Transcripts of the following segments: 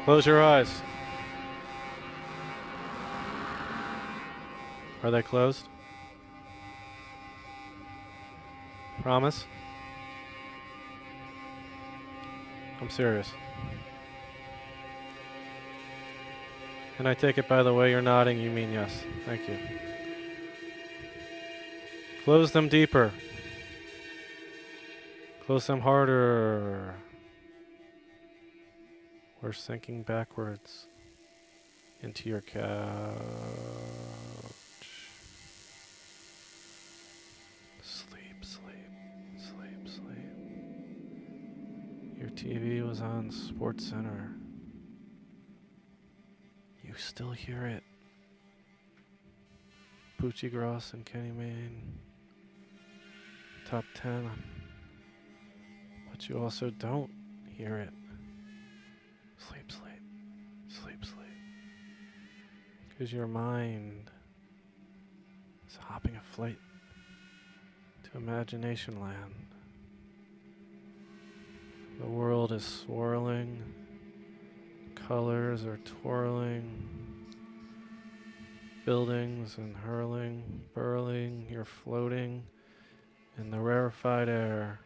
Close your eyes. Are they closed? Promise? I'm serious. And I take it by the way you're nodding, you mean yes. Thank you. Close them deeper. Close them harder. We're sinking backwards into your couch. Sleep, sleep, sleep, sleep. Your TV was on Sports Center. You still hear it. Poochie Gross and Kenny Mayne. Top 10. But you also don't hear it. Sleep, sleep, sleep, sleep. Because your mind is hopping a flight to imagination land. The world is swirling. Colors are twirling. Buildings and hurling, burling. You're floating in the rarefied air.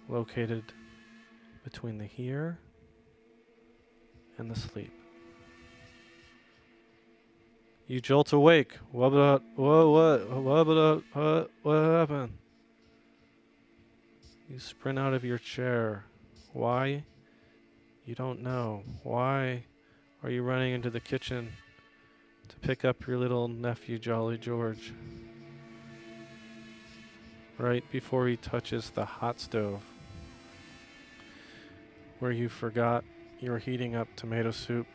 Located between the here and the sleep. You jolt awake. What happened? You sprint out of your chair. Why? You don't know. Why are you running into the kitchen to pick up your little nephew, Jolly George? Right before he touches the hot stove, where you forgot you were heating up tomato soup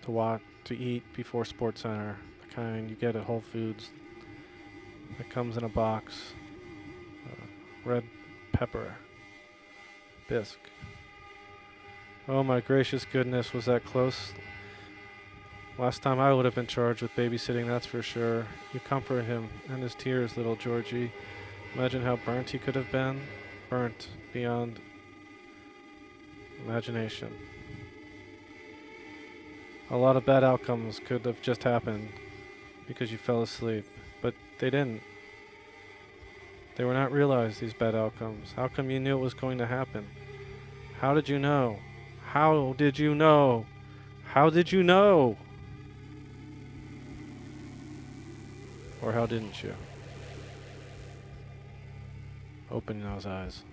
to eat before Sports Center, the kind you get at Whole Foods that comes in a box, red pepper, bisque. Oh my gracious goodness, was that close? Last time I would have been charged with babysitting, that's for sure. You comfort him and his tears, little Georgie. Imagine how burnt he could have been. Burnt beyond imagination. A lot of bad outcomes could have just happened because you fell asleep, but they didn't. They were not realized, these bad outcomes. How come you knew it was going to happen? How did you know? How did you know? How did you know? Or how didn't you? Open those eyes.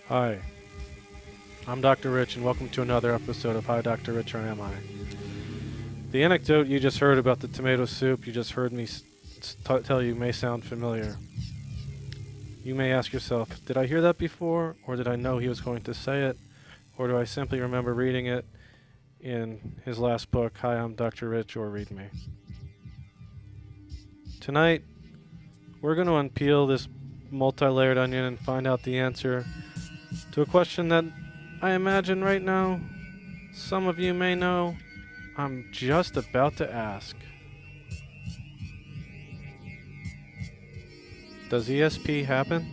Hi, I'm Dr. Rich, and welcome to another episode of Hi, Dr. Rich, or Am I? The anecdote you just heard about the tomato soup you just heard me tell you may sound familiar. You may ask yourself, did I hear that before, or did I know he was going to say it, or do I simply remember reading it in his last book, Hi, I'm Dr. Rich, or Read Me? Tonight, we're going to unpeel this multi-layered onion and find out the answer to a question that I imagine right now some of you may know I'm just about to ask. Does ESP happen?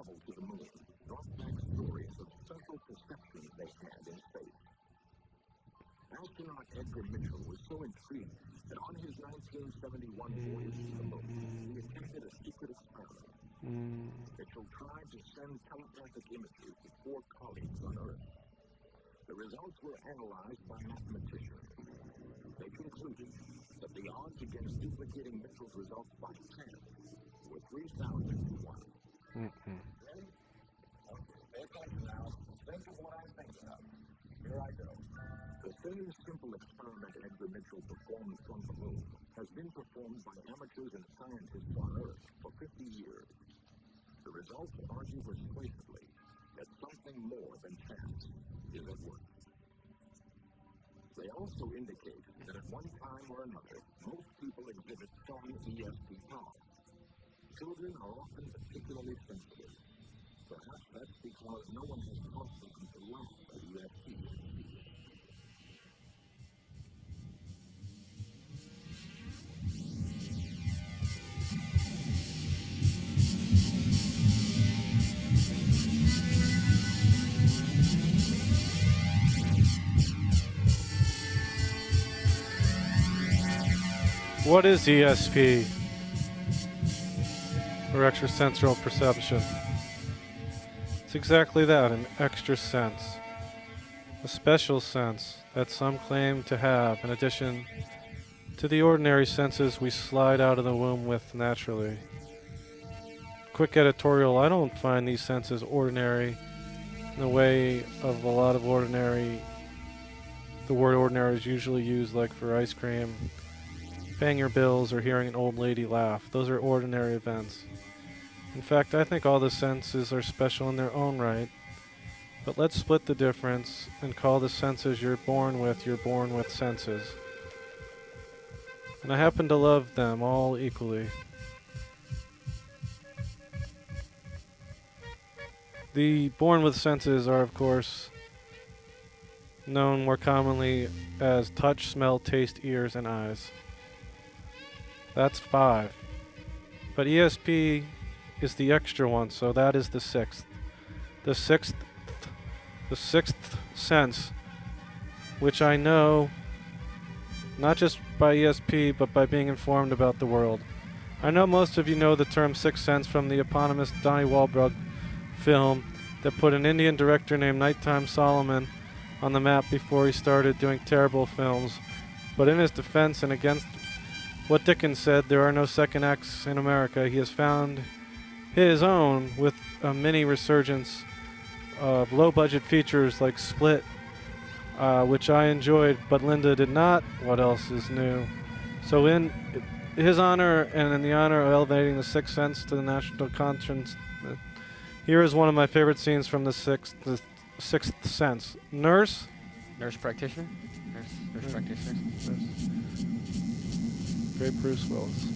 travel to the moon brought back stories of special perceptions they had in space. Astronaut Edgar Mitchell was so intrigued that on his 1971 voyage to the moon, he attempted a secret experiment. Mitchell tried to send telepathic images to 4 colleagues on Earth. The results were analyzed by mathematicians. They concluded that the odds against duplicating Mitchell's results by chance were 3,000 to 1. Mm-mm. Ready? Okay, pay attention now. Think of what I'm thinking of. Here I go. The same simple experiment Edgar Mitchell performed from the moon has been performed by amateurs and scientists on Earth for 50 years. The results argue persuasively that something more than chance is at work. They also indicate that at one time or another, most people exhibit some ESP power. Children are often particularly sensitive. Perhaps that's because no one has taught them to laugh at ESP. What is ESP? Or extrasensory perception? It's exactly that, an extra sense. A special sense that some claim to have in addition to the ordinary senses we slide out of the womb with naturally. Quick editorial, I don't find these senses ordinary in the way of a lot of ordinary. The word ordinary is usually used like for ice cream, paying your bills, or hearing an old lady laugh. Those are ordinary events. In fact, I think all the senses are special in their own right, but let's split the difference and call the senses you're born with senses. And I happen to love them all equally. The born with senses are, of course, known more commonly as touch, smell, taste, ears, and eyes. That's 5. But ESP is the extra one, so that is the 6th. The sixth sense, which I know not just by ESP, but by being informed about the world. I know most of you know the term sixth sense from the eponymous Donnie Wahlberg film that put an Indian director named Nighttime Solomon on the map before he started doing terrible films. But in his defense and against what Dickens said, there are no second acts in America. He has found his own with a mini resurgence of low-budget features like Split, which I enjoyed, but Linda did not. What else is new? So in his honor and in the honor of elevating the Sixth Sense to the national conscience, here is one of my favorite scenes from the Sixth Sense. Nurse Practitioner? Nurse practitioner? Great Bruce Willis.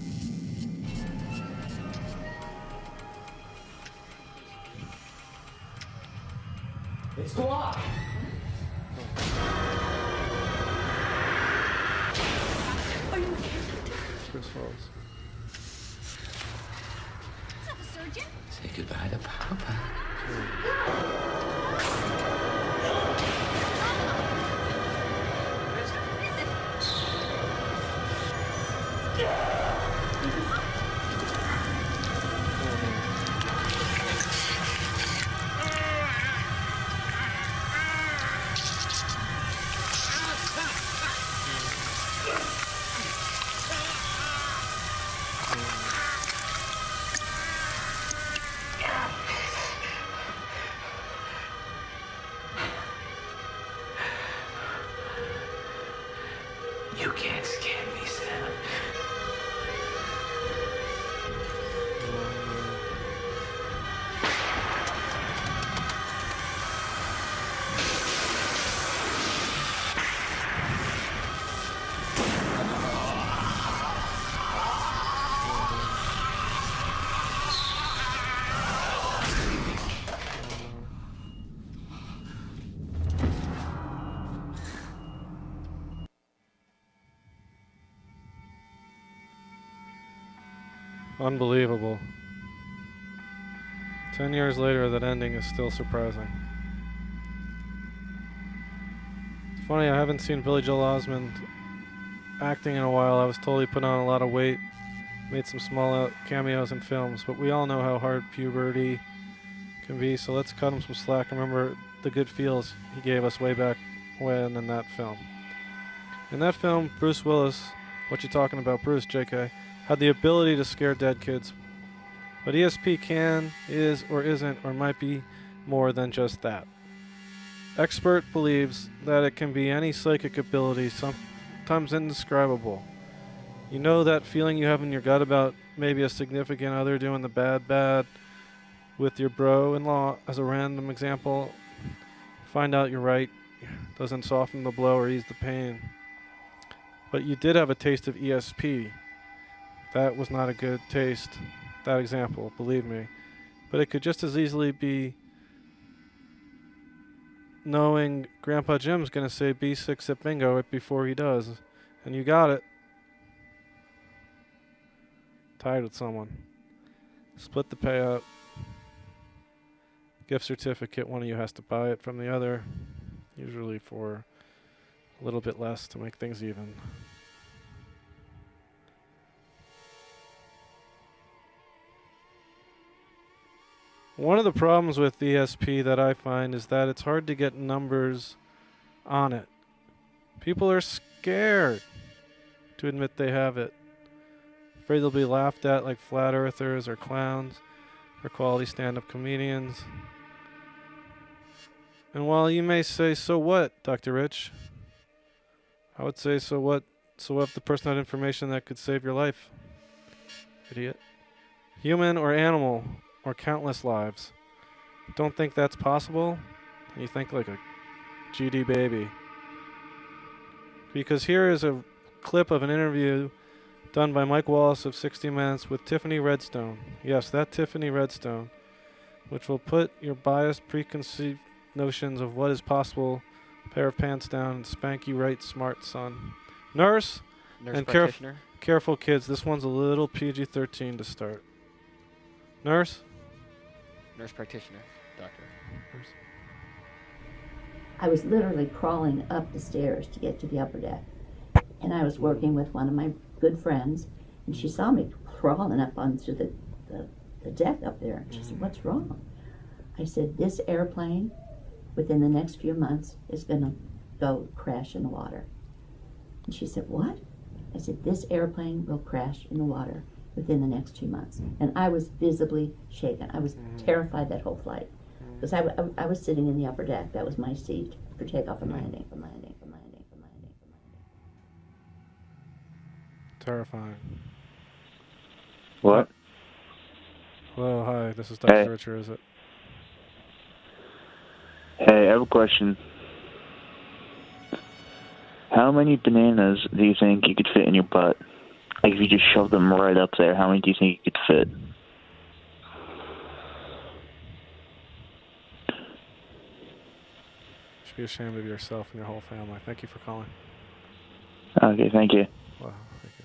It's locked. Bruce Willis. What's up, surgeon? Say goodbye to Papa. You can't scare me, Sam. Unbelievable. 10 years later, that ending is still surprising. It's funny, I haven't seen Billy Joel Osmond acting in a while. I was told he put on a lot of weight, made some small cameos in films, but we all know how hard puberty can be, so let's cut him some slack. Remember the good feels he gave us way back when in that film. In that film, Bruce Willis, what you talking about, Bruce, JK, had the ability to scare dead kids. But ESP can, is, or isn't, or might be more than just that. Expert believes that it can be any psychic ability, sometimes indescribable. You know that feeling you have in your gut about maybe a significant other doing the bad with your bro-in-law, as a random example. Find out you're right. Doesn't soften the blow or ease the pain. But you did have a taste of ESP. That was not a good taste, that example, believe me. But it could just as easily be knowing Grandpa Jim's going to say B6 at bingo right before he does. And you got it. Tied with someone. Split the payout. Gift certificate, one of you has to buy it from the other, usually for a little bit less to make things even. One of the problems with ESP that I find is that it's hard to get numbers on it. People are scared to admit they have it. Afraid they'll be laughed at like flat earthers or clowns or quality stand-up comedians. And while you may say, so what, Dr. Rich? I would say, so what? So what if the person had information that could save your life? Idiot. Human or animal or countless lives. Don't think that's possible? And you think like a GD baby. Because here is a clip of an interview done by Mike Wallace of 60 Minutes with Tiffany Redstone. Yes, that Tiffany Redstone, which will put your biased, preconceived notions of what is possible, pair of pants down, and spank you right smart, son. Nurse and careful kids. This one's a little PG-13 to start. Nurse practitioner, doctor. Nurse. I was literally crawling up the stairs to get to the upper deck. And I was working with one of my good friends, and she saw me crawling up onto the deck up there. She said, "What's wrong?" I said, "This airplane, within the next few months, is going to go crash in the water." And she said, "What?" I said, "This airplane will crash in the water within the next 2 months." And I was visibly shaken. I was terrified that whole flight. Because I was sitting in the upper deck. That was my seat for takeoff and landing. Terrifying. What? Hello, hi, this is Dr. Hey. Richard, is it? Hey, I have a question. How many bananas do you think you could fit in your butt? Like, if you just shoved them right up there, how many do you think you could fit? You should be ashamed of yourself and your whole family. Thank you for calling. Okay, thank you. Wow, thank you.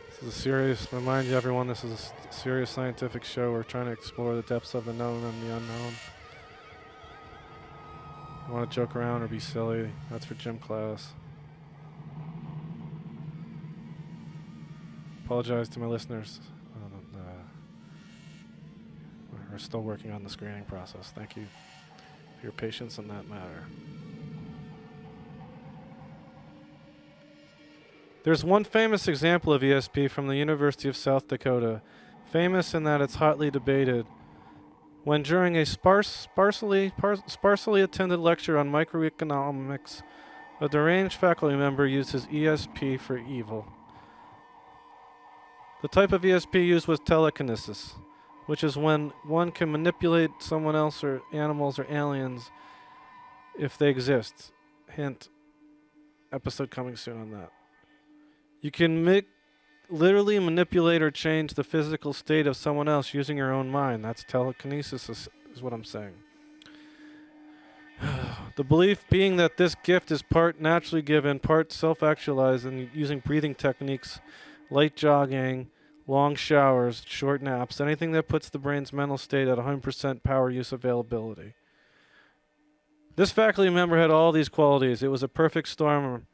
This is a serious, remind you everyone, this is a serious scientific show. We're trying to explore the depths of the known and the unknown. You want to joke around or be silly, that's for gym class. Apologize to my listeners. We're still working on the screening process. Thank you for your patience in that matter. There's one famous example of ESP from the University of South Dakota. Famous in that it's hotly debated. When during a sparsely attended lecture on microeconomics, a deranged faculty member used his ESP for evil. The type of ESP used was telekinesis, which is when one can manipulate someone else or animals or aliens if they exist. Hint, episode coming soon on that. You can literally manipulate or change the physical state of someone else using your own mind. That's telekinesis is what I'm saying. The belief being that this gift is part naturally given, part self-actualized, and using breathing techniques, light jogging, long showers, short naps, anything that puts the brain's mental state at 100% power use availability. This faculty member had all these qualities. It was a perfect storm,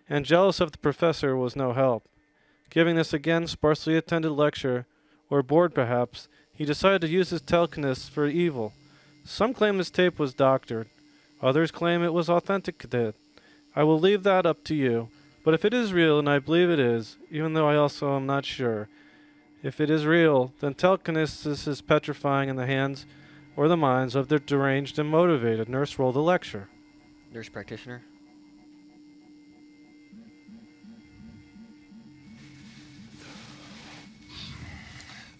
and jealous of the professor was no help. Giving this again sparsely attended lecture, or bored perhaps, he decided to use his telekinesis for evil. Some claim this tape was doctored. Others claim it was authenticated. I will leave that up to you. But if it is real, and I believe it is, even though I also am not sure, if it is real, then telekinesis is petrifying in the hands or the minds of the deranged and motivated. Nurse, roll the lecture. Nurse practitioner.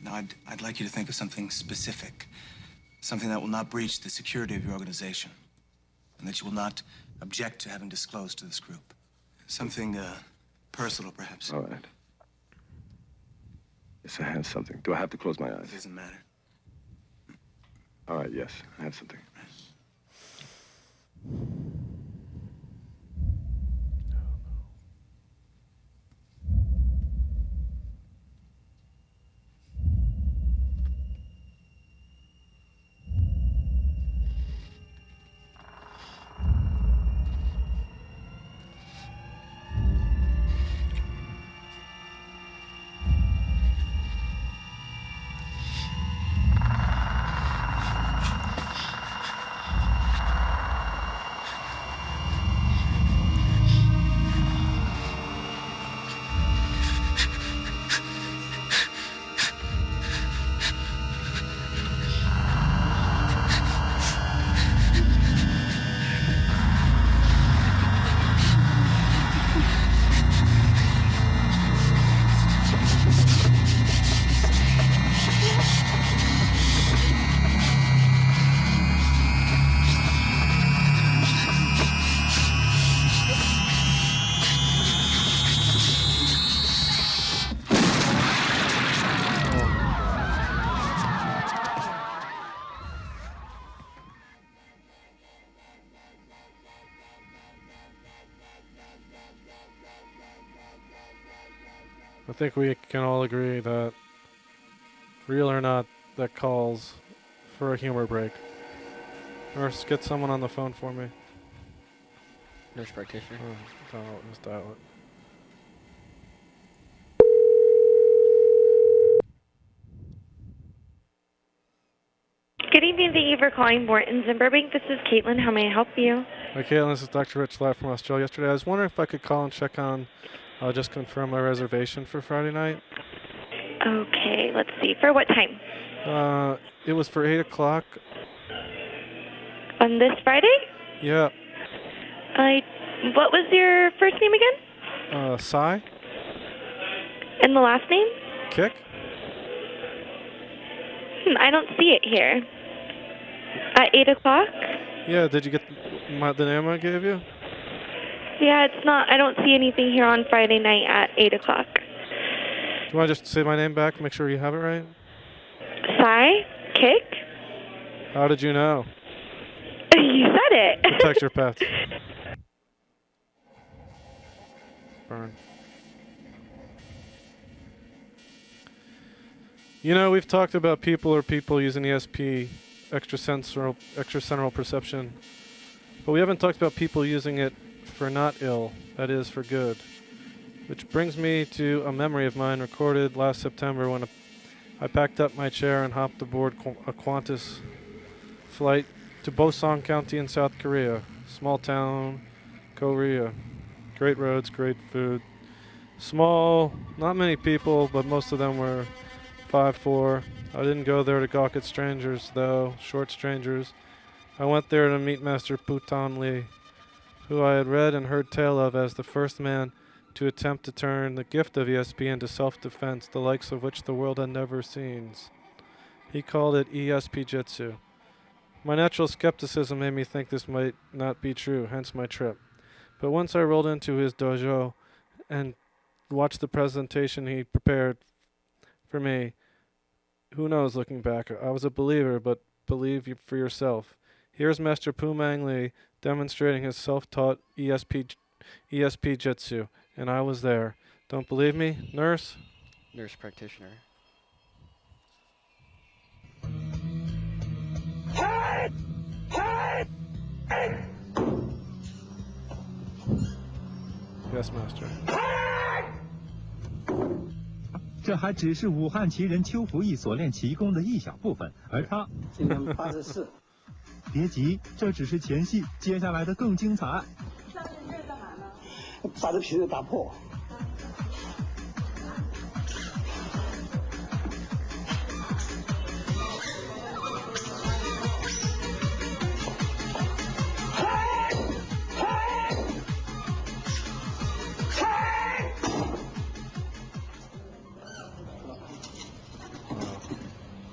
Now, I'd like you to think of something specific, something that will not breach the security of your organization, and that you will not object to having disclosed to this group. Something personal, perhaps. All right. Yes, I have something. Do I have to close my eyes? It doesn't matter. All right, yes, I have something. I think we can all agree that, real or not, that calls for a humor break. Nurse, get someone on the phone for me. Nurse practitioner. Just dial it. Good evening. Thank you for calling Morton's in Burbank. This is Caitlin. How may I help you? Hi, Caitlin. This is Dr. Rich live from Australia. Yesterday, I was wondering if I could call and check on, just confirm my reservation for Friday night. Okay, let's see. For what time? It was for 8 o'clock. On this Friday? Yeah. What was your first name again? Sai? And the last name? Kick? I don't see it here. At 8 o'clock? Yeah, did you get the name I gave you? Yeah, it's not. I don't see anything here on Friday night at 8 o'clock. Do you want to just say my name back, make sure you have it right? Sai? Kick? How did you know? You said it. Protect your pets. Burn. You know, we've talked about people using ESP, extrasensory perception, but we haven't talked about people using it for not ill, that is, for good. Which brings me to a memory of mine recorded last September when I packed up my chair and hopped aboard a Qantas flight to Boseong County in South Korea. Small town, Korea. Great roads, great food. Small, not many people, but most of them were 5'4". I didn't go there to gawk at strangers, though, short strangers. I went there to meet Master Putan Lee, who I had read and heard tale of as the first man to attempt to turn the gift of ESP into self-defense, the likes of which the world had never seen. He called it ESP Jitsu. My natural skepticism made me think this might not be true, hence my trip. But once I rolled into his dojo and watched the presentation he prepared for me, who knows, looking back, I was a believer, but believe for yourself. Here's Master Pumang Lee demonstrating his self-taught ESP Jitsu, and I was there. Don't believe me, nurse? Nurse practitioner. Yes, master. 这还只是武汉奇人邱福义所练奇功的一小部分，而他今年84。别急，这只是前戏，接下来的更精彩。上这是干嘛呢？把这皮子打破。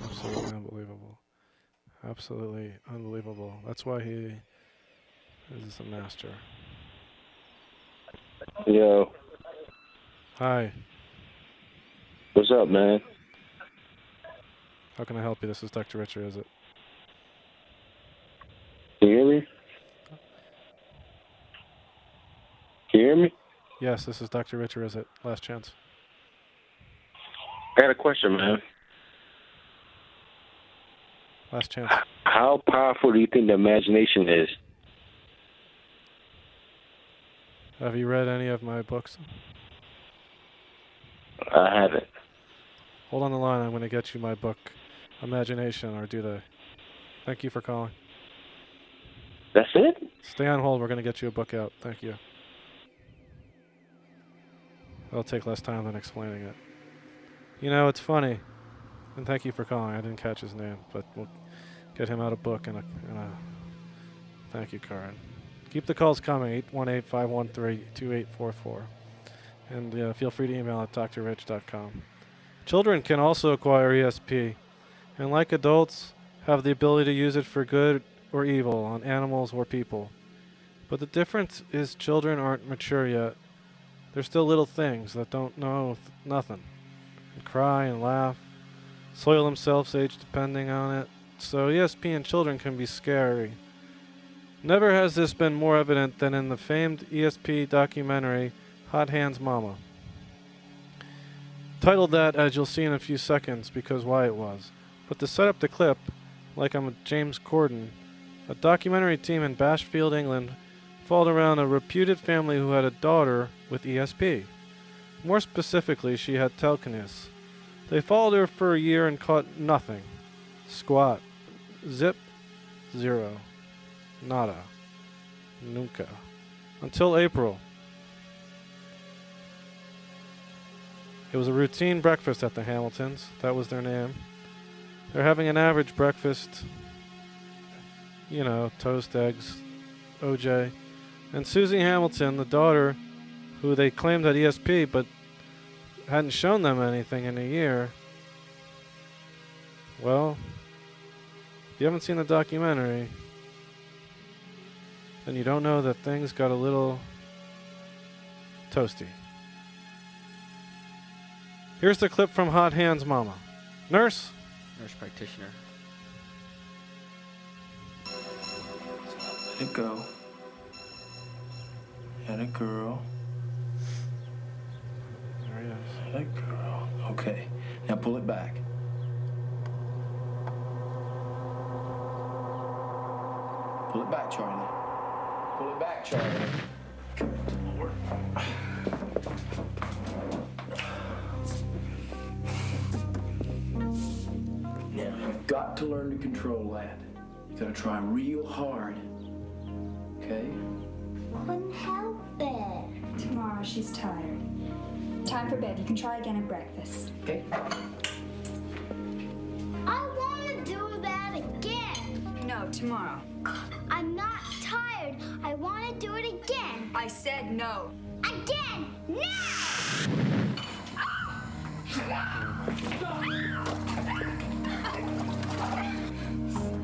Absolutely unbelievable. Absolutely unbelievable. That's why he is a master. Yo, Hi. what's up, man? How can I help you? This is Dr. Richard, is it? Can you hear me? Can you hear me? Yes, this is Dr. Richard, is it? Last chance. I got a question, man. Last chance. How powerful do you think the imagination is? Have you read any of my books? I haven't. Hold on the line. I'm going to get you my book, Imagination, or do they? Thank you for calling. That's it? Stay on hold. We're going to get you a book out. Thank you. It'll take less time than explaining it. You know, it's funny. And thank you for calling. I didn't catch his name, but we'll get him out a book and a thank you card. Keep the calls coming, 818-513-2844. And feel free to email at drrich.com. Children can also acquire ESP, and like adults, have the ability to use it for good or evil on animals or people. But the difference is children aren't mature yet. They're still little things that don't know nothing, and cry and laugh, soil themselves age depending on it. So ESP in children can be scary. Never has this been more evident than in the famed ESP documentary Hot Hands Mama. Titled that, as you'll see in a few seconds, because why it was. But to set up the clip, like I'm James Corden, a documentary team in Bashfield, England, followed around a reputed family who had a daughter with ESP. More specifically, she had telekinesis. They followed her for a year and caught nothing. Squat. Zip. Zero. Nada. Nunca. Until April. It was a routine breakfast at the Hamiltons. That was their name. They're having an average breakfast. You know, toast, eggs, OJ. And Susie Hamilton, the daughter, who they claimed had ESP, but hadn't shown them anything in a year. Well, if you haven't seen the documentary, then you don't know that things got a little toasty. Here's the clip from Hot Hands Mama. Nurse? Nurse practitioner. Let it go. Let it girl. There he is. Let it girl. Okay. Now pull it back. Pull it back, Charlie. Pull it back, Charlie. Lord. Now, you've got to learn to control that. You gotta try real hard. Okay? Couldn't help it. Tomorrow she's tired. Time for bed. You can try again at breakfast. Okay. I want to do that again. No, tomorrow. I'm not tired. I want to do it again. I said no. Again! Now! I'm sorry, Mommy.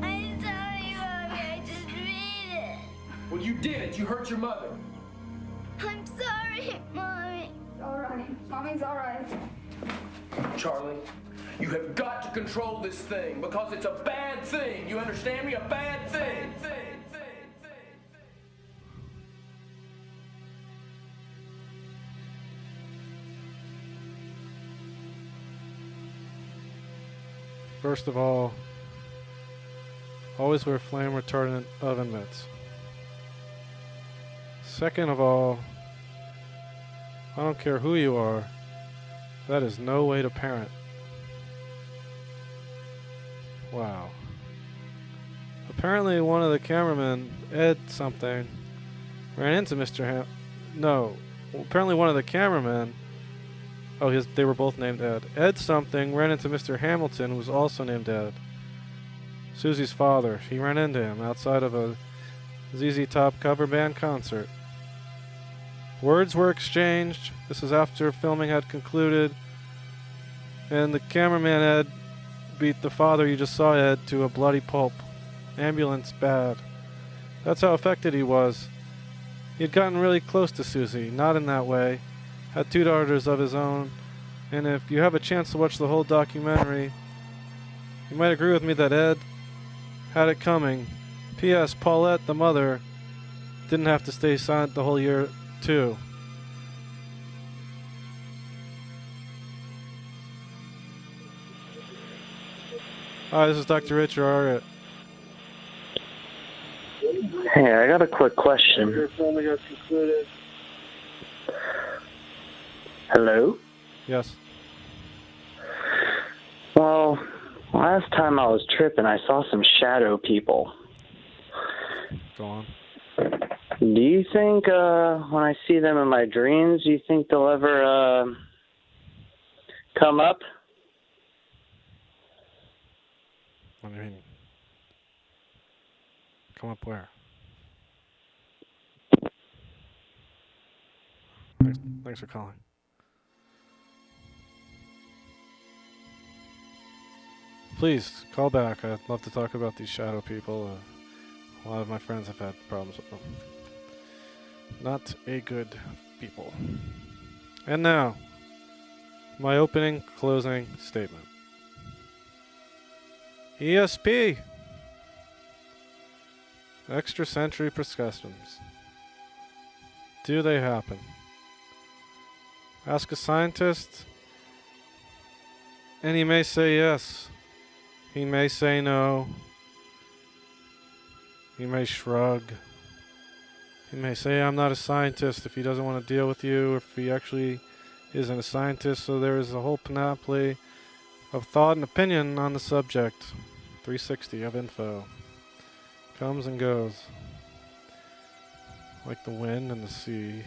I just read it. Well, you did it. You hurt your mother. I'm sorry, Mommy. It's all right. Mommy's all right. Charlie, you have got to control this thing because it's a bad thing. You understand me? A bad thing. First of all, always wear flame retardant oven mitts. Second of all, I don't care who you are. That is no way to parent. Wow. Apparently one of the cameramen, Ed something, ran into Mr. Apparently one of the cameramen, they were both named Ed. Ed something ran into Mr. Hamilton, who was also named Ed. Susie's father. He ran into him outside of a ZZ Top cover band concert. Words were exchanged. This is after filming had concluded. And the cameraman Ed beat the father you just saw, Ed, to a bloody pulp. Ambulance bad. That's how affected he was. He had gotten really close to Susie, not in that way. Had 2 daughters of his own. And if you have a chance to watch the whole documentary, you might agree with me that Ed had it coming. P.S. Paulette, the mother, didn't have to stay silent the whole year, too. Hi, this is Dr. Richard Arrett. Hey, I got a quick question. Hello? Yes. Well, last time I was tripping, I saw some shadow people. Go on. Do you think, when I see them in my dreams, do you think they'll ever, come up? What do you mean? Come up where? Thanks for calling. Please, call back. I'd love to talk about these shadow people. A lot of my friends have had problems with them. Not a good people. And now, my opening, closing statement. ESP. Extrasensory perceptions. Do they happen? Ask a scientist, and he may say yes. He may say no. He may shrug. He may say, I'm not a scientist, if he doesn't want to deal with you, or if he actually isn't a scientist. So there is a whole panoply of thought and opinion on the subject. 360 of info. Comes and goes. Like the wind and the sea.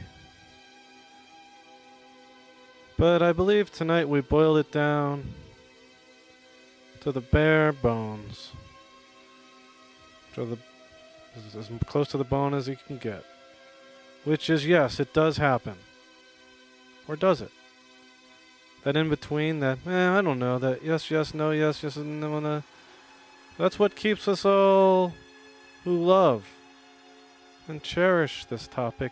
But I believe tonight we boiled it down to the bare bones. As close to the bone as you can get. Which is, yes, it does happen. Or does it? That in between, that, I don't know, that yes, no, yes, no. That's what keeps us all who love and cherish this topic.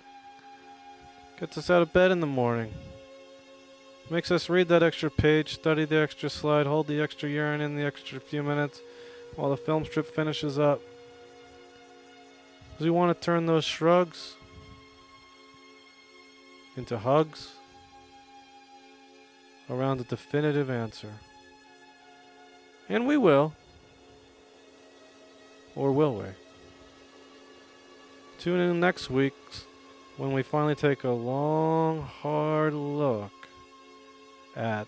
Gets us out of bed in the morning. Makes us read that extra page, study the extra slide, hold the extra urine in the extra few minutes while the film strip finishes up. Because we want to turn those shrugs into hugs around a definitive answer. And we will. Or will we? Tune in next week when we finally take a long, hard look at